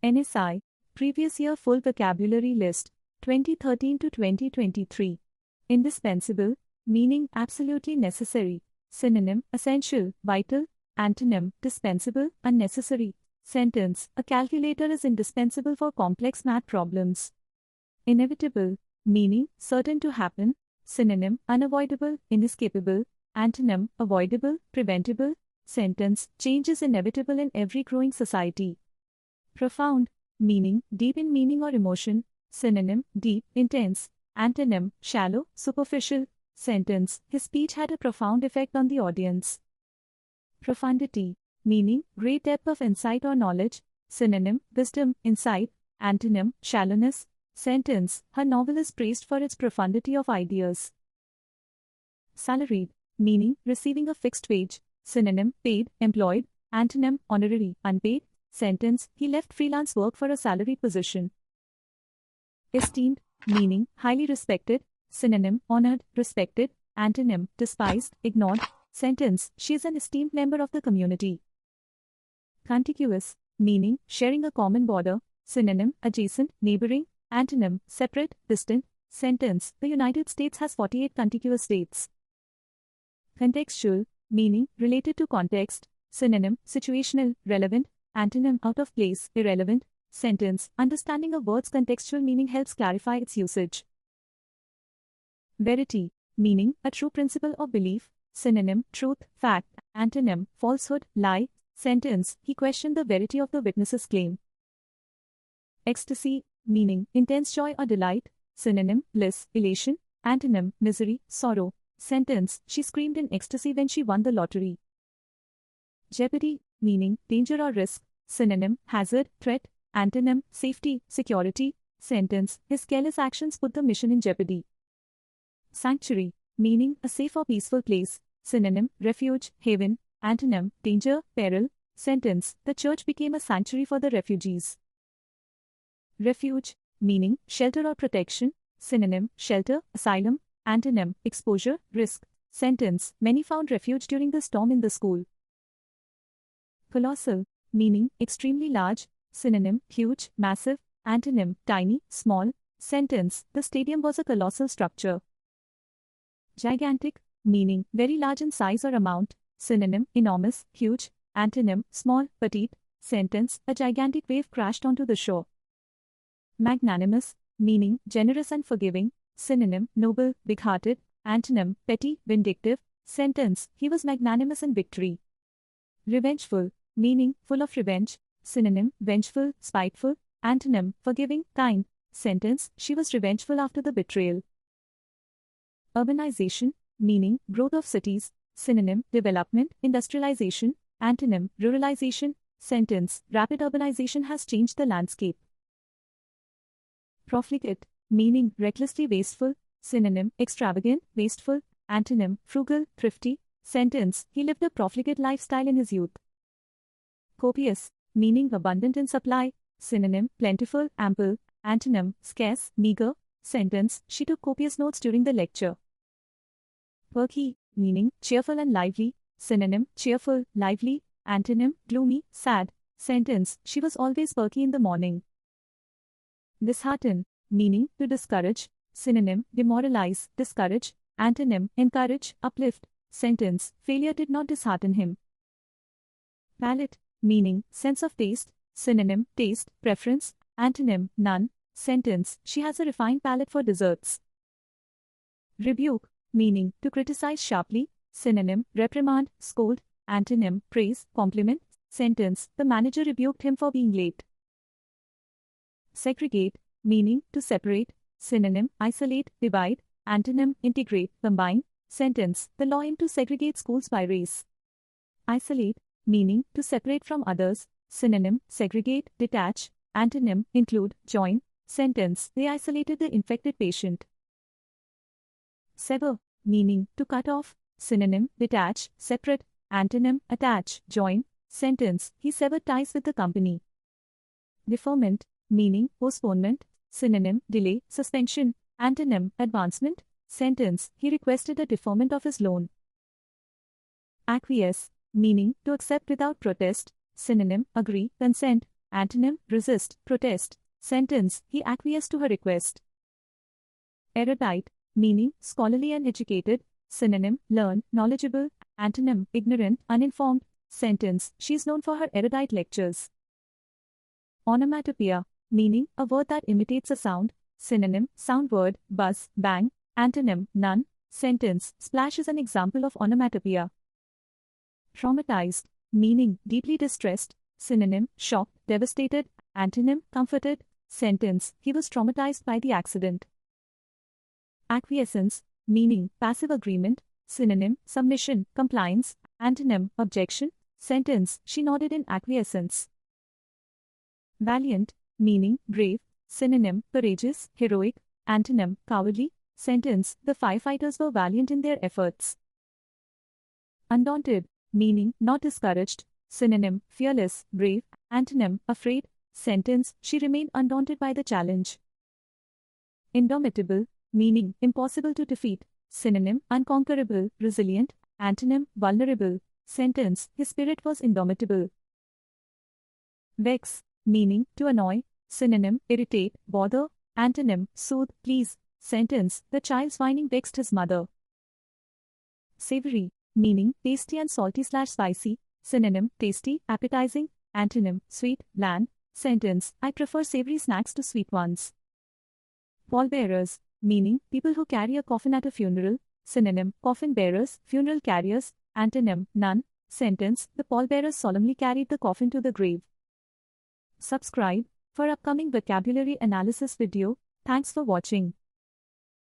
NSI, Previous Year Full Vocabulary List, 2013 to 2023. Indispensable, meaning absolutely necessary. Synonym, essential, vital. Antonym, dispensable, unnecessary. Sentence, a calculator is indispensable for complex math problems. Inevitable, meaning certain to happen. Synonym, unavoidable, inescapable. Antonym, avoidable, preventable. Sentence, change is inevitable in every growing society. Profound, meaning deep in meaning or emotion. Synonym, deep, intense. Antonym, shallow, superficial. Sentence, his speech had a profound effect on the audience. Profundity, meaning great depth of insight or knowledge. Synonym, wisdom, insight. Antonym, shallowness. Sentence, her novel is praised for its profundity of ideas. Salaried, meaning receiving a fixed wage. Synonym, paid, employed. Antonym, honorary, unpaid. Sentence, he left freelance work for a salaried position. Esteemed, meaning highly respected. Synonym, honored, respected. Antonym, despised, ignored. Sentence, she is an esteemed member of the community. Contiguous, meaning sharing a common border. Synonym, adjacent, neighboring. Antonym, separate, distant. Sentence, the United States has 48 contiguous states. Contextual, meaning related to context. Synonym, situational, relevant. Antonym, out of place, irrelevant. Sentence, understanding a word's contextual meaning helps clarify its usage. Verity, meaning a true principle or belief. Synonym, truth, fact. Antonym, falsehood, lie. Sentence, he questioned the verity of the witness's claim. Ecstasy, meaning intense joy or delight. Synonym, bliss, elation. Antonym, misery, sorrow. Sentence, she screamed in ecstasy when she won the lottery. Jeopardy, meaning danger or risk. Synonym, hazard, threat. Antonym, safety, security. Sentence, his careless actions put the mission in jeopardy. Sanctuary, meaning a safe or peaceful place. Synonym, refuge, haven. Antonym, danger, peril. Sentence, the church became a sanctuary for the refugees. Refuge, meaning shelter or protection. Synonym, shelter, asylum. Antonym, exposure, risk. Sentence, many found refuge during the storm in the school. Colossal, meaning extremely large. Synonym, huge, massive. Antonym, tiny, small. Sentence, the stadium was a colossal structure. Gigantic, meaning very large in size or amount. Synonym, enormous, huge. Antonym, small, petite. Sentence, a gigantic wave crashed onto the shore. Magnanimous, meaning generous and forgiving. Synonym, noble, big-hearted. Antonym, petty, vindictive. Sentence, he was magnanimous in victory. Revengeful, meaning full of revenge. Synonym, vengeful, spiteful. Antonym, forgiving, kind. Sentence, she was revengeful after the betrayal. Urbanization, meaning growth of cities. Synonym, development, industrialization. Antonym, ruralization. Sentence, rapid urbanization has changed the landscape. Profligate, meaning recklessly wasteful. Synonym, extravagant, wasteful. Antonym, frugal, thrifty. Sentence, he lived a profligate lifestyle in his youth. Copious, meaning abundant in supply. Synonym, plentiful, ample. Antonym, scarce, meager. Sentence, she took copious notes during the lecture. Perky, meaning cheerful and lively. Synonym, cheerful, lively. Antonym, gloomy, sad. Sentence, she was always perky in the morning. Dishearten, meaning to discourage. Synonym, demoralize, discourage. Antonym, encourage, uplift. Sentence, failure did not dishearten him. Palate, meaning sense of taste. Synonym, taste, preference. Antonym, none. Sentence, she has a refined palate for desserts. Rebuke, meaning to criticize sharply. Synonym, reprimand, scold. Antonym, praise, compliment. Sentence, the manager rebuked him for being late. Segregate, meaning to separate. Synonym, isolate, divide. Antonym, integrate, combine. Sentence, the law aimed to segregate schools by race. Isolate, meaning to separate from others. Synonym, segregate, detach. Antonym, include, join. Sentence, they isolated the infected patient. Sever, meaning to cut off. Synonym, detach, separate. Antonym, attach, join. Sentence, he severed ties with the company. Deferment, meaning postponement. Synonym, delay, suspension. Antonym, advancement. Sentence, he requested a deferment of his loan. Acquiesce, meaning to accept without protest. Synonym, agree, consent. Antonym, resist, protest. Sentence, he acquiesced to her request. Erudite, meaning scholarly and educated. Synonym, learned, knowledgeable. Antonym, ignorant, uninformed. Sentence, she is known for her erudite lectures. Onomatopoeia, meaning a word that imitates a sound. Synonym, sound word, buzz, bang. Antonym, none. Sentence, splash is an example of onomatopoeia. Traumatized, meaning deeply distressed. Synonym, shocked, devastated. Antonym, comforted. Sentence, he was traumatized by the accident. Acquiescence, meaning passive agreement. Synonym, submission, compliance. Antonym, objection. Sentence, she nodded in acquiescence. Valiant, meaning brave. Synonym, courageous, heroic. Antonym, cowardly. Sentence, the firefighters were valiant in their efforts. Undaunted, meaning not discouraged. Synonym, fearless, brave. Antonym, afraid. Sentence, she remained undaunted by the challenge. Indomitable, meaning impossible to defeat. Synonym, unconquerable, resilient. Antonym, vulnerable. Sentence, his spirit was indomitable. Vex, meaning to annoy. Synonym, irritate, bother. Antonym, soothe, please. Sentence, the child's whining vexed his mother. Savory, meaning tasty and salty/spicy. Synonym, tasty, appetizing. Antonym, sweet, bland. Sentence, I prefer savory snacks to sweet ones. Pallbearers, meaning people who carry a coffin at a funeral. Synonym, coffin bearers, funeral carriers. Antonym, none. Sentence, the pallbearers solemnly carried the coffin to the grave. Subscribe for upcoming vocabulary analysis video. Thanks for watching.